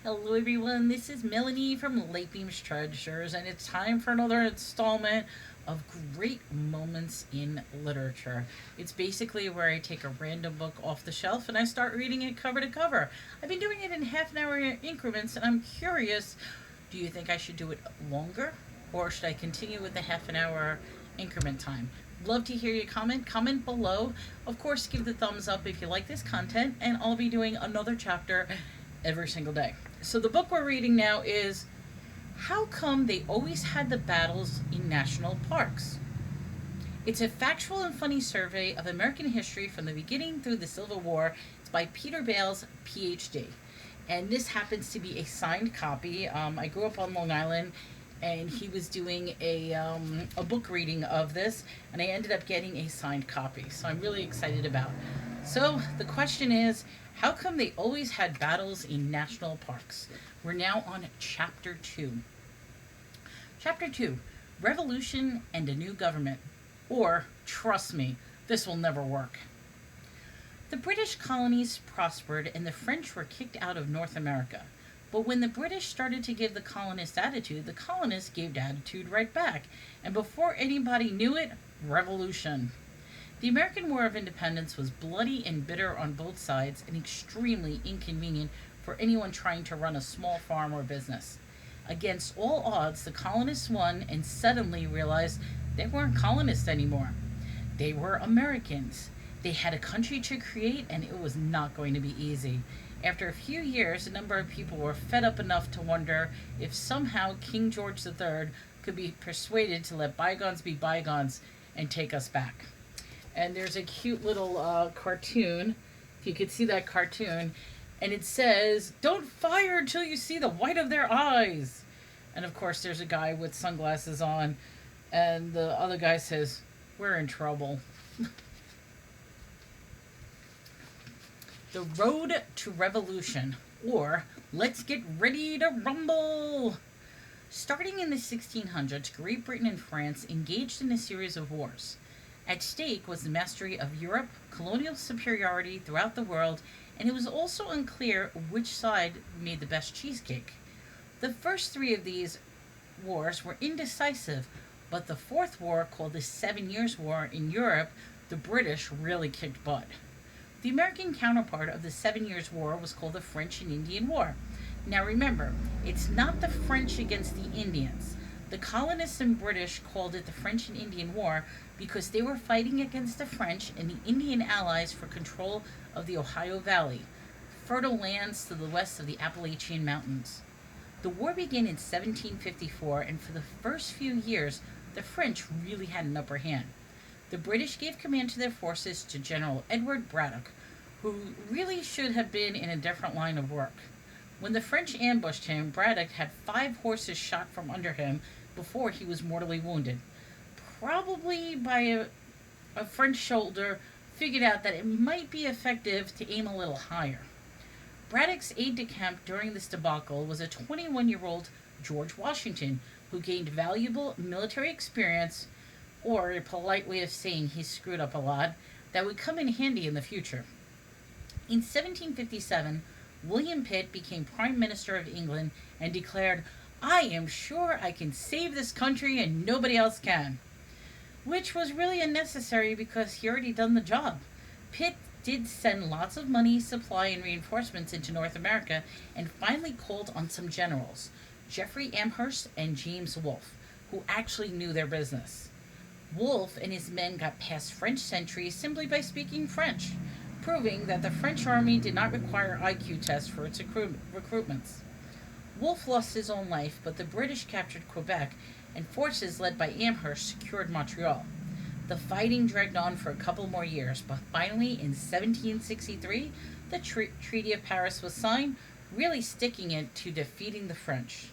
Hello, everyone. This is Melanie from Late Beams Treasures, and it's time for another installment of Great Moments in Literature. It's basically where I take a random book off the shelf and I start reading it cover to cover. I've been doing it in half an hour increments, and I'm curious, do you think I should do it longer, or should I continue with the half an hour increment time? Love to hear your comment below. Of course, give the thumbs up if you like this content, and I'll be doing another chapter every single day. So the book we're reading now is How Come They Always Had the Battles in National Parks? It's a factual and funny survey of American history from the beginning through the Civil War. It's by Bales, Ph.D. And this happens to be a signed copy. I grew up on Long Island, and he was doing a book reading of this, and I ended up getting a signed copy. So I'm really excited about it. So the question is, how come they always had battles in national parks? We're now on Chapter 2. Chapter 2, Revolution and a New Government. Or, trust me, this will never work. The British colonies prospered and the French were kicked out of North America. But when the British started to give the colonists attitude, the colonists gave attitude right back. And before anybody knew it, revolution. The American War of Independence was bloody and bitter on both sides and extremely inconvenient for anyone trying to run a small farm or business. Against all odds, the colonists won and suddenly realized they weren't colonists anymore. They were Americans. They had a country to create, and it was not going to be easy. After a few years, a number of people were fed up enough to wonder if somehow King George III could be persuaded to let bygones be bygones and take us back. And there's a cute little cartoon, if you could see that cartoon, and it says, "Don't fire until you see the white of their eyes." And of course there's a guy with sunglasses on, and the other guy says, "We're in trouble." The Road to Revolution, or Let's Get Ready to Rumble. Starting in the 1600s, Great Britain and France engaged in a series of wars. At stake was the mastery of Europe, colonial superiority throughout the world, and it was also unclear which side made the best cheesecake. The first three of these wars were indecisive, but the fourth war, called the 7 Years' War in Europe, the British really kicked butt. The American counterpart of the 7 Years' War was called the French and Indian War. Now remember, it's not the French against the Indians. The colonists and British called it the French and Indian War because they were fighting against the French and the Indian allies for control of the Ohio Valley, fertile lands to the west of the Appalachian Mountains. The war began in 1754, and for the first few years, the French really had an upper hand. The British gave command to their forces to General Edward Braddock, who really should have been in a different line of work. When the French ambushed him, Braddock had 5 horses shot from under him before he was mortally wounded. Probably by a French soldier figured out that it might be effective to aim a little higher. Braddock's aide-de-camp during this debacle was a 21-year-old George Washington, who gained valuable military experience, or a polite way of saying he screwed up a lot, that would come in handy in the future. In 1757, William Pitt became Prime Minister of England and declared, "I am sure I can save this country and nobody else can." Which was really unnecessary because he already done the job. Pitt did send lots of money, supply, and reinforcements into North America and finally called on some generals, Jeffrey Amherst and James Wolfe, who actually knew their business. Wolfe and his men got past French sentries simply by speaking French, proving that the French army did not require IQ tests for its recruitments. Wolfe lost his own life, but the British captured Quebec, and forces led by Amherst secured Montreal. The fighting dragged on for a couple more years, but finally in 1763, the Treaty of Paris was signed, really sticking it to defeating the French.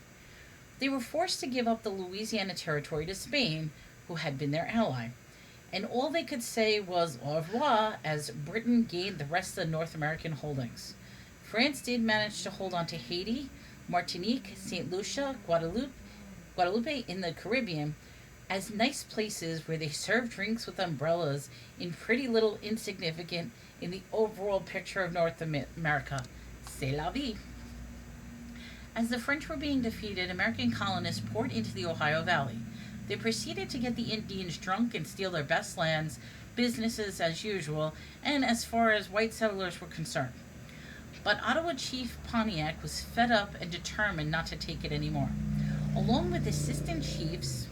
They were forced to give up the Louisiana Territory to Spain, who had been their ally, and all they could say was au revoir as Britain gained the rest of the North American holdings. France did manage to hold on to Haiti, Martinique, St. Lucia, Guadeloupe in the Caribbean, as nice places where they served drinks with umbrellas in pretty little insignificant in the overall picture of North America. C'est la vie. As the French were being defeated, American colonists poured into the Ohio Valley. They proceeded to get the Indians drunk and steal their best lands, businesses as usual, and as far as white settlers were concerned. But Ottawa Chief Pontiac was fed up and determined not to take it anymore. Along with assistant chiefs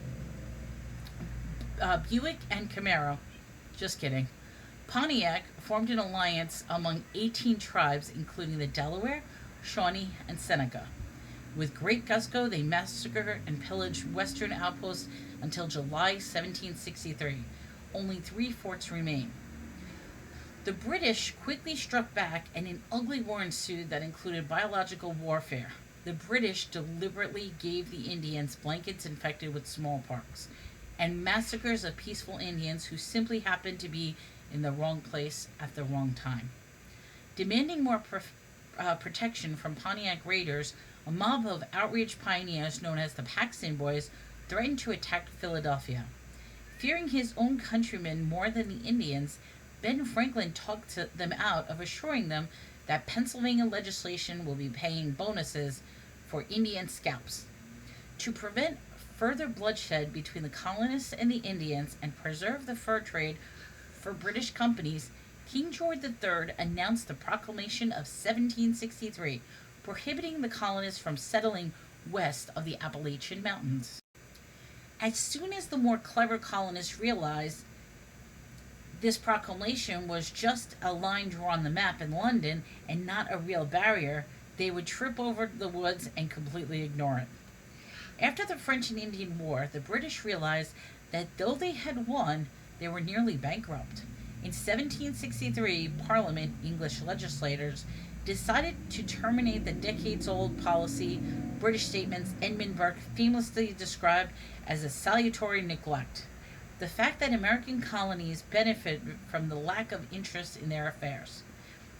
Buick and Camaro, just kidding, Pontiac formed an alliance among 18 tribes, including the Delaware, Shawnee, and Seneca. With great gusto, they massacred and pillaged western outposts until July 1763. Only 3 forts remain. The British quickly struck back, and an ugly war ensued that included biological warfare. The British deliberately gave the Indians blankets infected with smallpox, and massacres of peaceful Indians who simply happened to be in the wrong place at the wrong time. Demanding more protection from Pontiac raiders, a mob of outraged pioneers known as the Paxton Boys threatened to attack Philadelphia. Fearing his own countrymen more than the Indians, Ben Franklin talked them out of assuring them that Pennsylvania legislation will be paying bonuses for Indian scalps. To prevent further bloodshed between the colonists and the Indians and preserve the fur trade for British companies, King George III announced the Proclamation of 1763, prohibiting the colonists from settling west of the Appalachian Mountains. As soon as the more clever colonists realized this proclamation was just a line drawn on the map in London and not a real barrier, they would trip over the woods and completely ignore it. After the French and Indian War, the British realized that though they had won, they were nearly bankrupt. In 1763, Parliament, English legislators, decided to terminate the decades-old policy British statesman Edmund Burke famously described as a salutary neglect. The fact that American colonies benefited from the lack of interest in their affairs.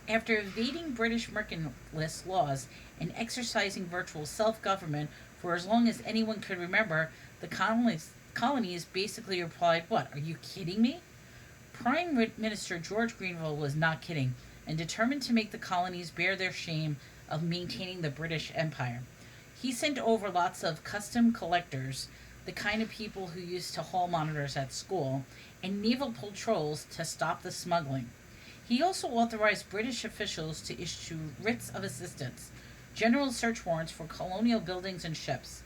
After evading British mercantilist laws and exercising virtual self-government for as long as anyone could remember, the colonies basically replied, "What, are you kidding me?" Prime Minister George Grenville was not kidding, and determined to make the colonies bear their shame of maintaining the British Empire. He sent over lots of custom collectors, the kind of people who used to hall monitors at school, and naval patrols to stop the smuggling. He also authorized British officials to issue writs of assistance, general search warrants for colonial buildings and ships.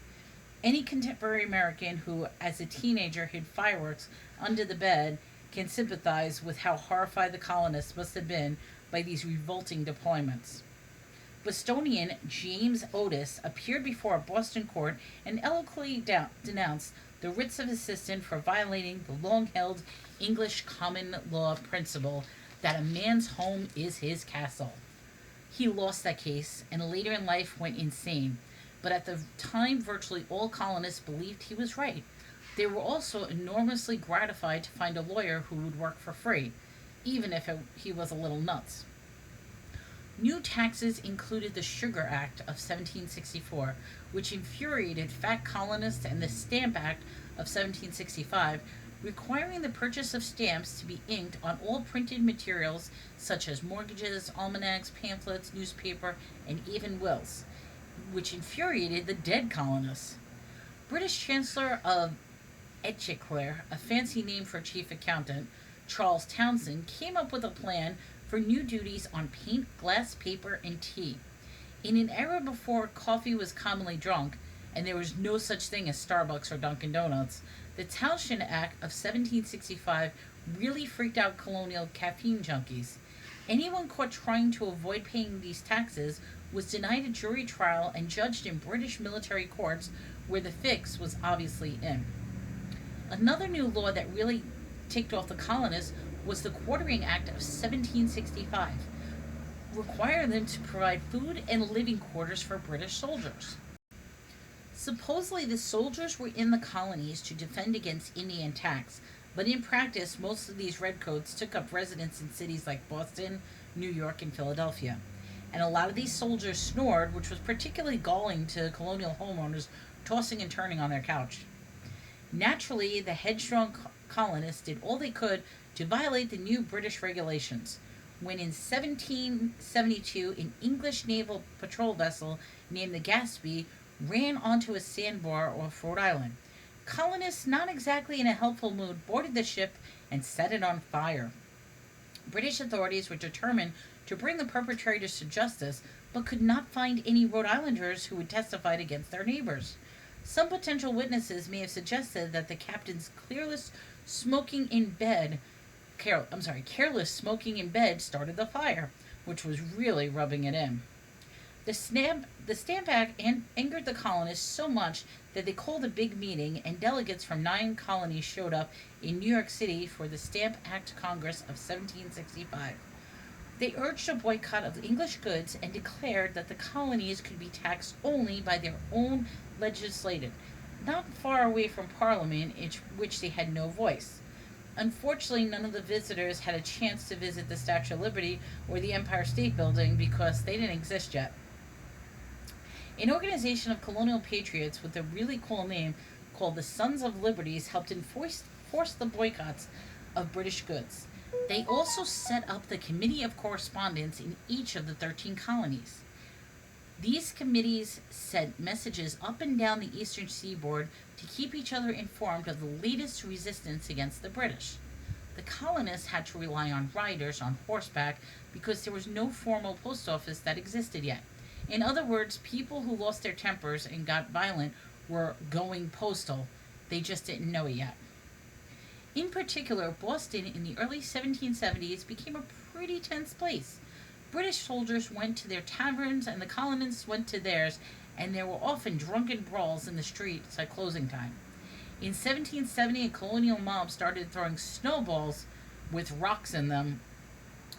Any contemporary American who, as a teenager, hid fireworks under the bed can sympathize with how horrified the colonists must have been by these revolting deployments. Bostonian James Otis appeared before a Boston court and eloquently denounced the writs of assistance for violating the long-held English common law principle that a man's home is his castle. He lost that case and later in life went insane, but at the time virtually all colonists believed he was right. They were also enormously gratified to find a lawyer who would work for free, even if he was a little nuts. New taxes included the Sugar Act of 1764, which infuriated fat colonists, and the Stamp Act of 1765, requiring the purchase of stamps to be inked on all printed materials such as mortgages, almanacs, pamphlets, newspaper, and even wills, which infuriated the dead colonists. British Chancellor of Exchequer, a fancy name for chief accountant, Charles Townshend, came up with a plan for new duties on paint, glass, paper, and tea. In an era before coffee was commonly drunk, and there was no such thing as Starbucks or Dunkin' Donuts, the Townshend Act of 1765 really freaked out colonial caffeine junkies. Anyone caught trying to avoid paying these taxes was denied a jury trial and judged in British military courts, where the fix was obviously in. Another new law that really ticked off the colonists was the Quartering Act of 1765, requiring them to provide food and living quarters for British soldiers. Supposedly, the soldiers were in the colonies to defend against Indian attacks, but in practice, most of these redcoats took up residence in cities like Boston, New York, and Philadelphia. And a lot of these soldiers snored, which was particularly galling to colonial homeowners tossing and turning on their couch. Naturally, the headstrong colonists did all they could to violate the new British regulations. when in 1772 an English naval patrol vessel named the Gaspee ran onto a sandbar off Rhode Island. Colonists, not exactly in a helpful mood, boarded the ship and set it on fire. British authorities were determined to bring the perpetrators to justice, but could not find any Rhode Islanders who had testified against their neighbors. Some potential witnesses may have suggested that the captain's careless smoking in bed started the fire, which was really rubbing it in. The Stamp Act angered the colonists so much that they called a big meeting, and delegates from 9 colonies showed up in New York City for the Stamp Act Congress of 1765. They urged a boycott of English goods and declared that the colonies could be taxed only by their own legislature, not far away from Parliament, in which they had no voice. Unfortunately, none of the visitors had a chance to visit the Statue of Liberty or the Empire State Building because they didn't exist yet. An organization of colonial patriots with a really cool name called the Sons of Liberties helped force the boycotts of British goods. They also set up the Committee of Correspondence in each of the 13 colonies. These committees sent messages up and down the eastern seaboard to keep each other informed of the latest resistance against the British. The colonists had to rely on riders on horseback because there was no formal post office that existed yet. In other words, people who lost their tempers and got violent were going postal. They just didn't know it yet. In particular, Boston in the early 1770s became a pretty tense place. British soldiers went to their taverns and the colonists went to theirs, and there were often drunken brawls in the streets at closing time. In 1770, a colonial mob started throwing snowballs with rocks in them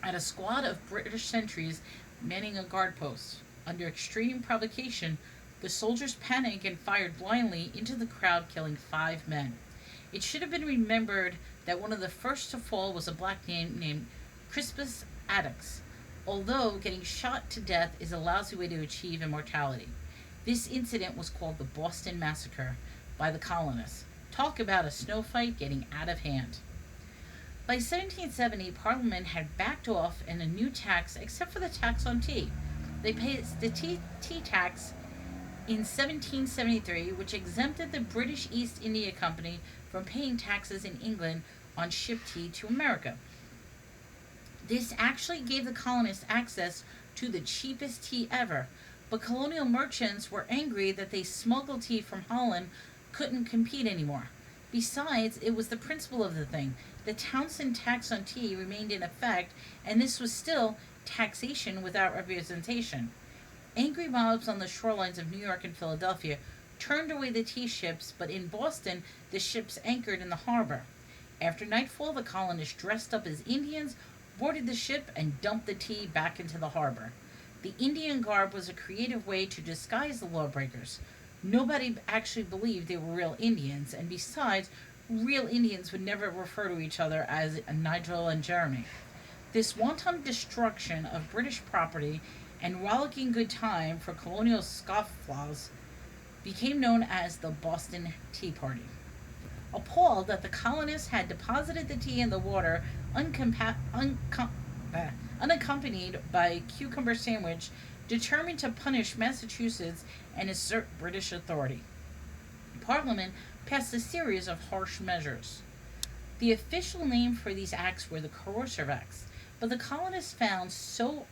at a squad of British sentries manning a guard post. Under extreme provocation, the soldiers panicked and fired blindly into the crowd, killing 5 men. It should have been remembered that one of the first to fall was a black man named Crispus Attucks, although getting shot to death is a lousy way to achieve immortality. This incident was called the Boston Massacre by the colonists. Talk about a snow fight getting out of hand. By 1770, Parliament had backed off and a new tax, except for the tax on tea. They paid the tea tax in 1773, which exempted the British East India Company from paying taxes in England on shipped tea to America. This actually gave the colonists access to the cheapest tea ever, but colonial merchants were angry that they smuggled tea from Holland couldn't compete anymore. Besides, it was the principle of the thing. The Townshend tax on tea remained in effect, and this was still taxation without representation. Angry mobs on the shorelines of New York and Philadelphia turned away the tea ships, but in Boston, the ships anchored in the harbor. After nightfall, the colonists dressed up as Indians, boarded the ship, and dumped the tea back into the harbor. The Indian garb was a creative way to disguise the lawbreakers. Nobody actually believed they were real Indians, and besides, real Indians would never refer to each other as Nigel and Jeremy. This wanton destruction of British property and rollicking good time for colonial scofflaws became known as the Boston Tea Party. Appalled that the colonists had deposited the tea in the water unaccompanied by cucumber sandwich, determined to punish Massachusetts and assert British authority. Parliament passed a series of harsh measures. The official name for these acts were the Corrosive Acts, but the colonists found so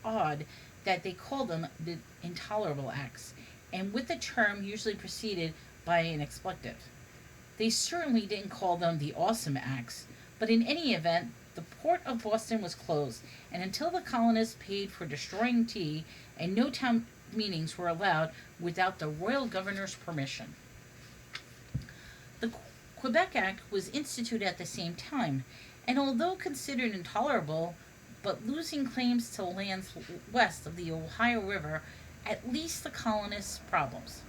odd that they called them the Intolerable Acts, and with the term usually preceded by an expletive. They certainly didn't call them the Awesome Acts, but in any event, the port of Boston was closed, and until the colonists paid for destroying tea, and no town meetings were allowed without the royal governor's permission. The Quebec Act was instituted at the same time, and although considered intolerable, but losing claims to lands west of the Ohio River, at least the colonists' problems.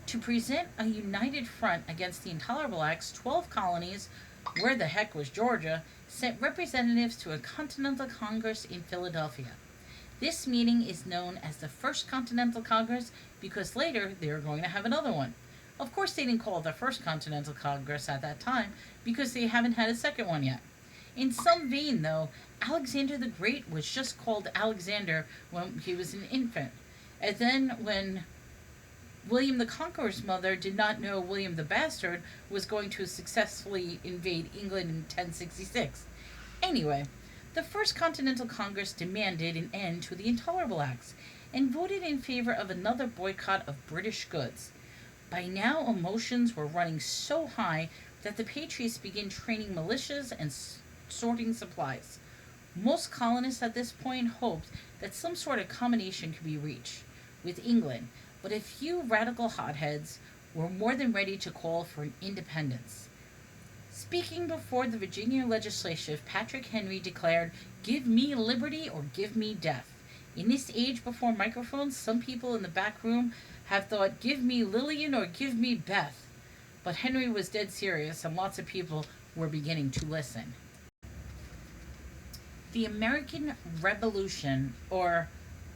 To present a united front against the Intolerable Acts, 12 colonies, where the heck was Georgia, sent representatives to a Continental Congress in Philadelphia. This meeting is known as the First Continental Congress because later they are going to have another one. Of course, they didn't call it the First Continental Congress at that time because they haven't had a second one yet. In some vein, though, Alexander the Great was just called Alexander when he was an infant. And then, when William the Conqueror's mother did not know William the Bastard was going to successfully invade England in 1066. Anyway, the First Continental Congress demanded an end to the Intolerable Acts and voted in favor of another boycott of British goods. By now, emotions were running so high that the Patriots began training militias and sorting supplies. Most colonists at this point hoped that some sort of combination could be reached with England, but a few radical hotheads were more than ready to call for an independence. Speaking before the Virginia legislature, Patrick Henry declared, "Give me liberty or give me death." In this age before microphones, some people in the back room have thought, "Give me Lillian or give me Beth." But Henry was dead serious, and lots of people were beginning to listen. The American Revolution, or,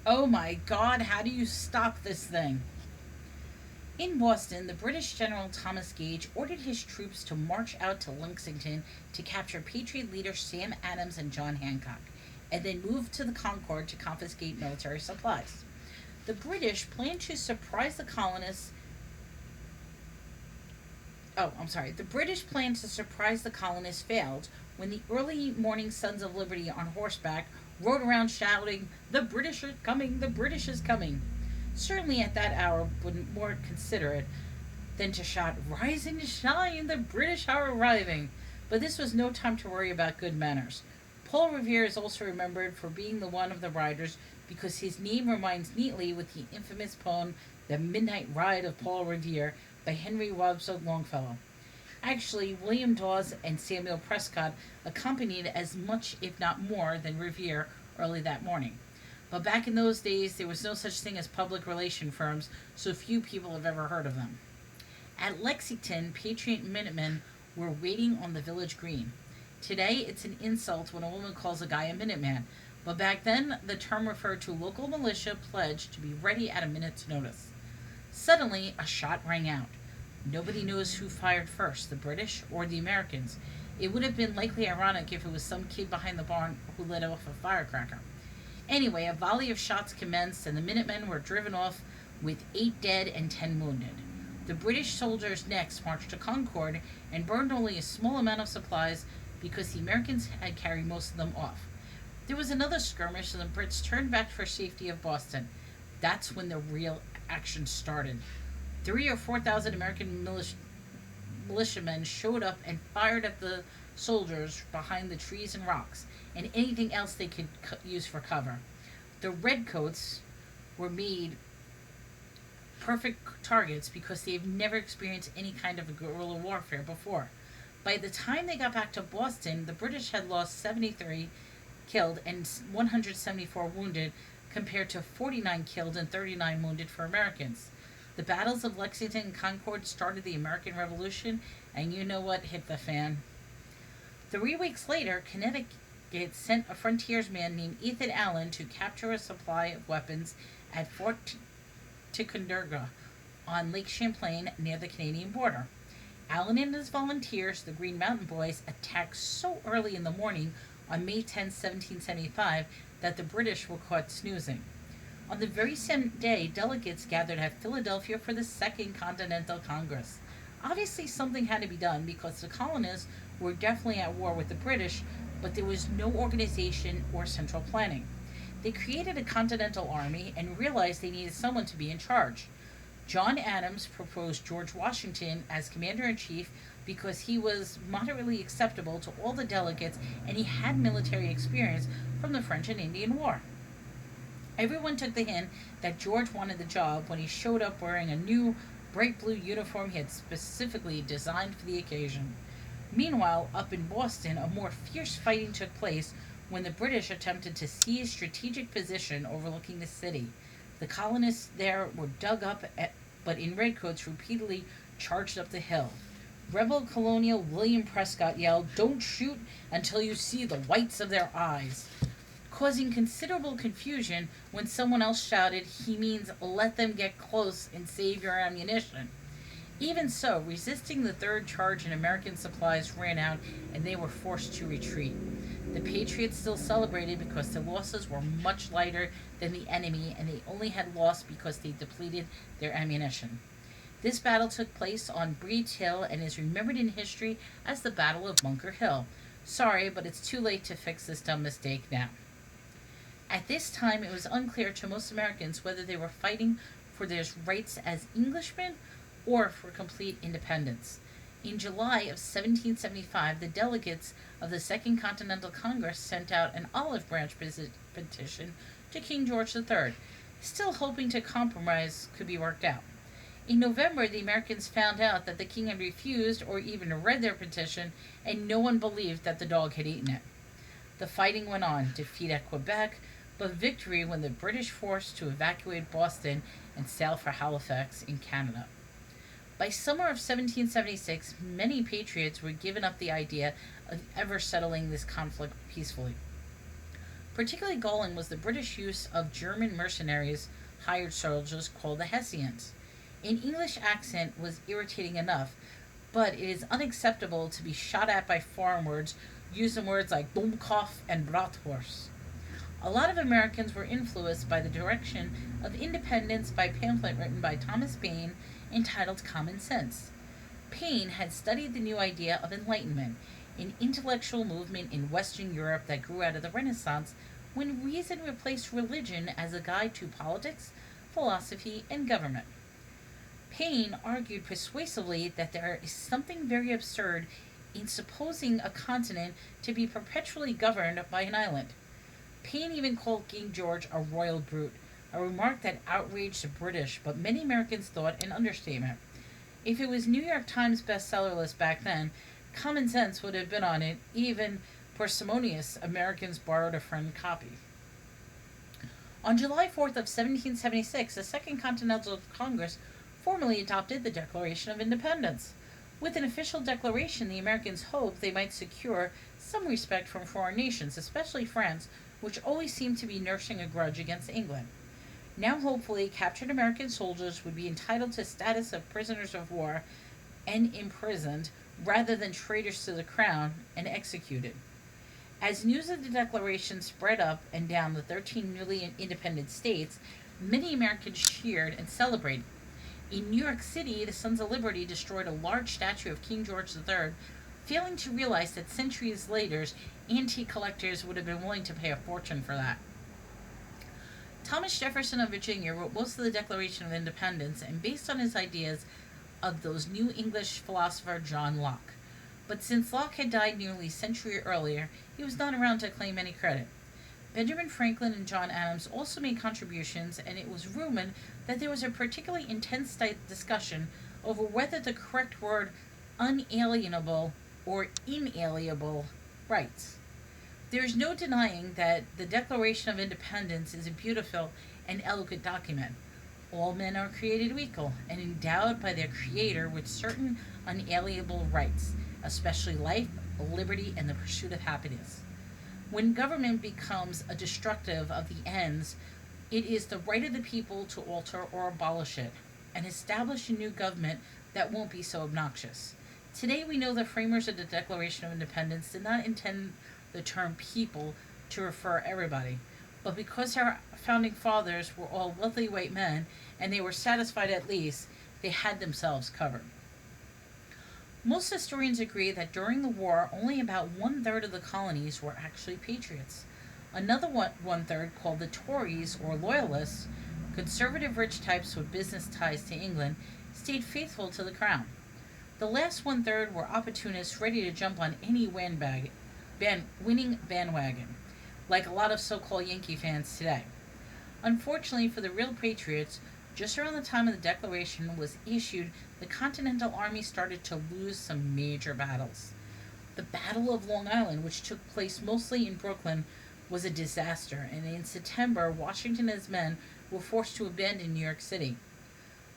oh my God, how do you stop this thing? In Boston, the British General Thomas Gage ordered his troops to march out to Lexington to capture Patriot leaders Sam Adams and John Hancock, and then move to the Concord to confiscate military supplies. The British planned to surprise the colonists. The British plan to surprise the colonists failed when the early morning Sons of Liberty on horseback rode around shouting, "The British are coming! The British is coming!" Certainly at that hour wouldn't more consider it than to shout, "Rise and shine! The British are arriving!" But this was no time to worry about good manners. Paul Revere is also remembered for being the one of the riders because his name rhymes neatly with the infamous poem The Midnight Ride of Paul Revere by Henry Wadsworth Longfellow. Actually, William Dawes and Samuel Prescott accompanied as much, if not more, than Revere early that morning. But back in those days, there was no such thing as public relation firms, so few people have ever heard of them. At Lexington, Patriot Minutemen were waiting on the village green. Today, it's an insult when a woman calls a guy a Minuteman, but back then, the term referred to local militia pledged to be ready at a minute's notice. Suddenly, a shot rang out. Nobody knows who fired first, the British or the Americans. It would have been likely ironic if it was some kid behind the barn who let off a firecracker. Anyway, a volley of shots commenced, and the Minutemen were driven off with 8 dead and 10 wounded. The British soldiers next marched to Concord and burned only a small amount of supplies because the Americans had carried most of them off. There was another skirmish, and the Brits turned back for safety of Boston. That's when the real action started. 3,000 or 4,000 American militiamen showed up and fired at the soldiers behind the trees and rocks, and anything else they could use for cover. The redcoats were made perfect targets because they've never experienced any kind of a guerrilla warfare before. By the time they got back to Boston, the British had lost 73 killed and 174 wounded, compared to 49 killed and 39 wounded for Americans. The battles of Lexington and Concord started the American Revolution, and you know what hit the fan. 3 weeks later, Connecticut sent a frontiersman named Ethan Allen to capture a supply of weapons at Fort Ticonderoga on Lake Champlain near the Canadian border. Allen and his volunteers, the Green Mountain Boys, attacked so early in the morning on May 10, 1775, that the British were caught snoozing. On the very same day, delegates gathered at Philadelphia for the Second Continental Congress. Obviously, something had to be done because the colonists were definitely at war with the British, but there was no organization or central planning. They created a Continental Army and realized they needed someone to be in charge. John Adams proposed George Washington as commander-in-chief because he was moderately acceptable to all the delegates and he had military experience from the French and Indian War. Everyone took the hint that George wanted the job when he showed up wearing a new bright blue uniform he had specifically designed for the occasion. Meanwhile, up in Boston, a more fierce fighting took place when the British attempted to seize strategic position overlooking the city. The colonists there were dug up, but in redcoats repeatedly charged up the hill. Rebel Colonel William Prescott yelled, "Don't shoot until you see the whites of their eyes," causing considerable confusion when someone else shouted, "He means let them get close and save your ammunition." Even so, resisting the third charge and American supplies ran out and they were forced to retreat. The Patriots still celebrated because their losses were much lighter than the enemy and they only had lost because they depleted their ammunition. This battle took place on Breed's Hill and is remembered in history as the Battle of Bunker Hill. Sorry, but it's too late to fix this dumb mistake now. At this time, it was unclear to most Americans whether they were fighting for their rights as Englishmen or for complete independence. In July of 1775, the delegates of the Second Continental Congress sent out an olive branch petition to King George III, still hoping a compromise could be worked out. In November, the Americans found out that the king had refused or even read their petition, and no one believed that the dog had eaten it. The fighting went on, defeat at Quebec, but victory when the British forced to evacuate Boston and sail for Halifax in Canada. By summer of 1776, many patriots were given up the idea of ever settling this conflict peacefully. Particularly galling was the British use of German mercenaries, hired soldiers called the Hessians. An English accent was irritating enough, but it is unacceptable to be shot at by foreign words using words like Dummkopf and Bratwurst. A lot of Americans were influenced by the direction of independence by a pamphlet written by Thomas Paine entitled Common Sense. Paine had studied the new idea of enlightenment, an intellectual movement in Western Europe that grew out of the Renaissance when reason replaced religion as a guide to politics, philosophy, and government. Paine argued persuasively that there is something very absurd in supposing a continent to be perpetually governed by an island. Paine even called King George a royal brute, a remark that outraged the British, but many Americans thought an understatement. If it was New York Times bestseller list back then, Common Sense would have been on it. Even parsimonious Americans borrowed a friend copy. On July 4th of 1776, the Second Continental Congress formally adopted the Declaration of Independence. With an official declaration, the Americans hoped they might secure some respect from foreign nations, especially France, which always seemed to be nursing a grudge against England. Now, hopefully, captured American soldiers would be entitled to status of prisoners of war and imprisoned, rather than traitors to the crown and executed. As news of the Declaration spread up and down the 13 newly independent states, many Americans cheered and celebrated. In New York City, the Sons of Liberty destroyed a large statue of King George III, failing to realize that centuries later, antique collectors would have been willing to pay a fortune for that. Thomas Jefferson of Virginia wrote most of the Declaration of Independence and based on his ideas of those New English philosopher John Locke. But since Locke had died nearly a century earlier, he was not around to claim any credit. Benjamin Franklin and John Adams also made contributions, and it was rumored that there was a particularly intense discussion over whether the correct word unalienable or inalienable rights. There is no denying that the Declaration of Independence is a beautiful and eloquent document. All men are created equal and endowed by their Creator with certain unalienable rights, especially life, liberty, and the pursuit of happiness. When government becomes a destructive of the ends, it is the right of the people to alter or abolish it and establish a new government that won't be so obnoxious. Today we know the framers of the Declaration of Independence did not intend the term people to refer everybody, but because our founding fathers were all wealthy white men and they were satisfied at least, they had themselves covered. Most historians agree that during the war, only about one-third of the colonies were actually patriots. Another one-third, called the Tories or Loyalists, conservative rich types with business ties to England, stayed faithful to the crown. The last one-third were opportunists ready to jump on any winning bandwagon, like a lot of so-called Yankee fans today. Unfortunately for the real patriots, just around the time of the Declaration was issued, the Continental Army started to lose some major battles. The Battle of Long Island, which took place mostly in Brooklyn, was a disaster, and in September, Washington and his men were forced to abandon New York City.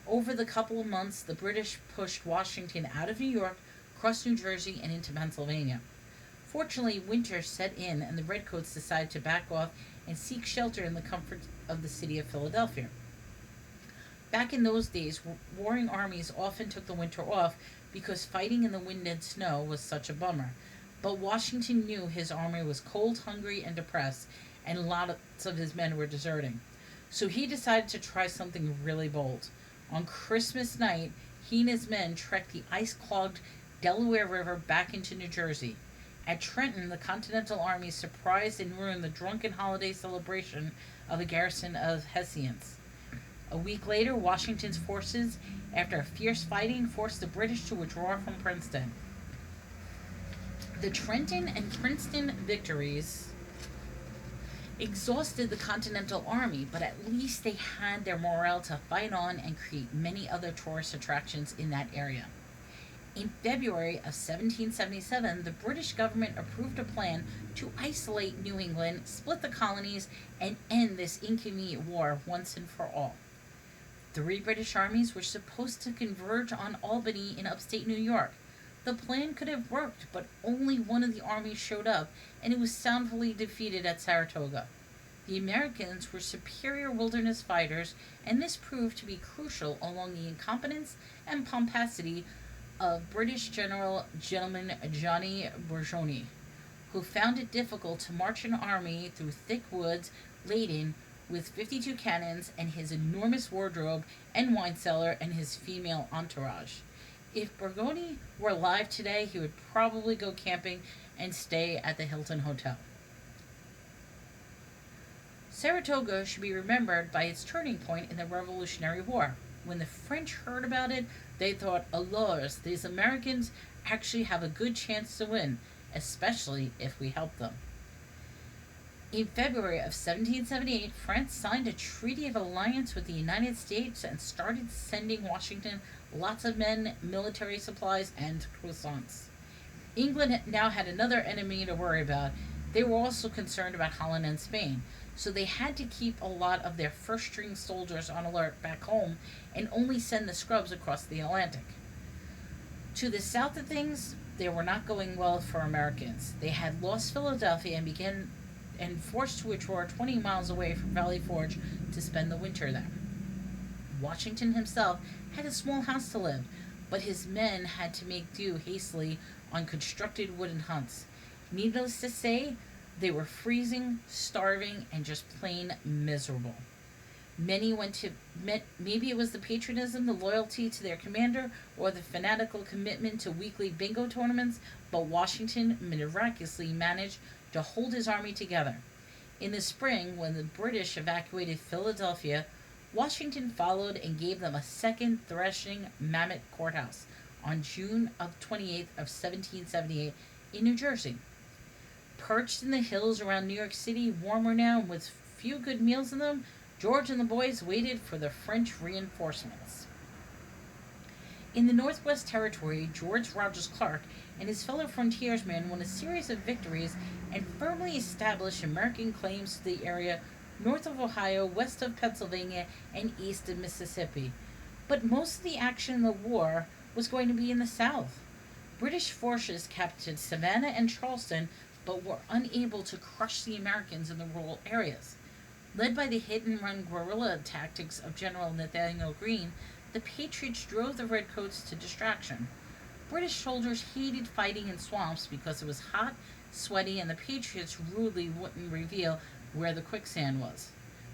Over the couple of months, the British pushed Washington out of New York, across New Jersey, and into Pennsylvania. Fortunately, winter set in, and the Redcoats decided to back off and seek shelter in the comfort of the city of Philadelphia. Back in those days, warring armies often took the winter off because fighting in the wind and snow was such a bummer. But Washington knew his army was cold, hungry, and depressed, and lots of his men were deserting. So he decided to try something really bold. On Christmas night, he and his men trekked the ice-clogged Delaware River back into New Jersey. At Trenton, the Continental Army surprised and ruined the drunken holiday celebration of the garrison of Hessians. A week later, Washington's forces, after fierce fighting, forced the British to withdraw from Princeton. The Trenton and Princeton victories exhausted the Continental Army, but at least they had their morale to fight on and create many other tourist attractions in that area. In February of 1777, the British government approved a plan to isolate New England, split the colonies, and end this inconvenient war once and for all. 3 British armies were supposed to converge on Albany in upstate New York. The plan could have worked, but only one of the armies showed up, and it was soundly defeated at Saratoga. The Americans were superior wilderness fighters, and this proved to be crucial along the incompetence and pomposity of British General Johnny Burgoyne, who found it difficult to march an army through thick woods laden with 52 cannons and his enormous wardrobe and wine cellar and his female entourage. If Burgoyne were alive today, he would probably go camping and stay at the Hilton Hotel. Saratoga should be remembered by its turning point in the Revolutionary War. When the French heard about it, they thought, "Alas, these Americans actually have a good chance to win, especially if we help them." In February of 1778, France signed a treaty of alliance with the United States and started sending Washington lots of men, military supplies, and croissants. England now had another enemy to worry about. They were also concerned about Holland and Spain, so they had to keep a lot of their first-string soldiers on alert back home and only send the scrubs across the Atlantic. To the south of things, they were not going well for Americans. They had lost Philadelphia and forced to withdraw 20 miles away from Valley Forge to spend the winter there. Washington himself had a small house to live, but his men had to make do hastily on constructed wooden huts. Needless to say, they were freezing, starving, and just plain miserable. Maybe it was the patriotism, the loyalty to their commander, or the fanatical commitment to weekly bingo tournaments, but Washington miraculously managed to hold his army together. In the spring, when the British evacuated Philadelphia, Washington followed and gave them a second thrashing mammoth courthouse on June 28th of 1778 in New Jersey. Perched in the hills around New York City, warmer now and with few good meals in them, George and the boys waited for the French reinforcements. In the Northwest Territory, George Rogers Clark and his fellow frontiersmen won a series of victories and firmly established American claims to the area north of Ohio, west of Pennsylvania, and east of Mississippi. But most of the action in the war was going to be in the South. British forces captured Savannah and Charleston, but were unable to crush the Americans in the rural areas. Led by the hit-and-run guerrilla tactics of General Nathanael Greene, the Patriots drove the Redcoats to distraction. British soldiers hated fighting in swamps because it was hot, sweaty, and the Patriots rudely wouldn't reveal where the quicksand was.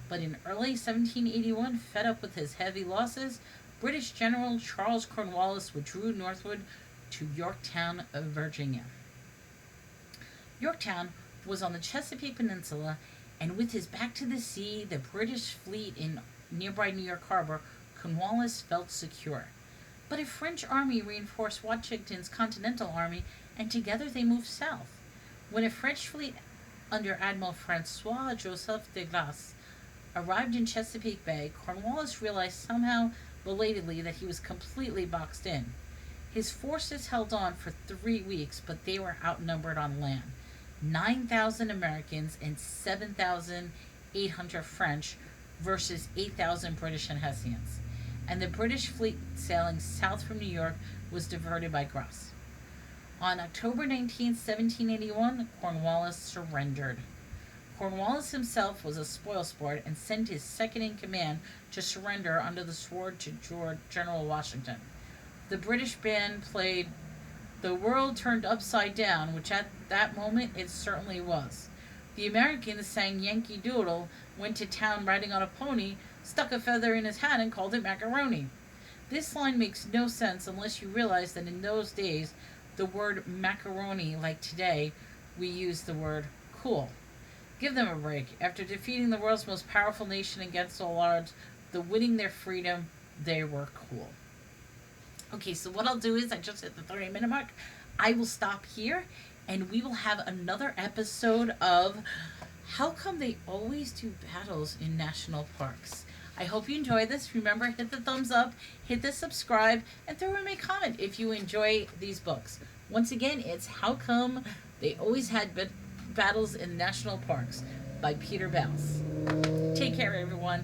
But in early 1781, fed up with his heavy losses, British General Charles Cornwallis withdrew northward to Yorktown, Virginia. Yorktown was on the Chesapeake Peninsula, and with his back to the sea, the British fleet in nearby New York Harbor, Cornwallis felt secure. But a French army reinforced Washington's Continental Army, and together they moved south. When a French fleet under Admiral Francois-Joseph de Grasse arrived in Chesapeake Bay, Cornwallis realized somehow, belatedly, that he was completely boxed in. His forces held on for 3 weeks, but they were outnumbered on land. 9,000 Americans and 7,800 French versus 8,000 British and Hessians. And the British fleet sailing south from New York was diverted by Grasse. On October 19, 1781, Cornwallis surrendered. Cornwallis himself was a spoilsport and sent his second-in-command to surrender under the sword to General Washington. The British band played "The World Turned Upside Down," which at that moment it certainly was. The Americans sang "Yankee Doodle," went to town riding on a pony, stuck a feather in his hat, and called it macaroni. This line makes no sense unless you realize that in those days, the word macaroni, like today, we use the word cool. Give them a break. After defeating the world's most powerful nation against all odds, winning their freedom, they were cool. Okay, so what I'll do is, I just hit the 30-minute mark. I will stop here, and we will have another episode of how come they always do battles in national parks. I hope you enjoy this. Remember, hit the thumbs up, hit the subscribe, and throw in a comment if you enjoy these books. Once again, it's How Come They Always Had Battles in National Parks by Peter Bales. Take care, everyone.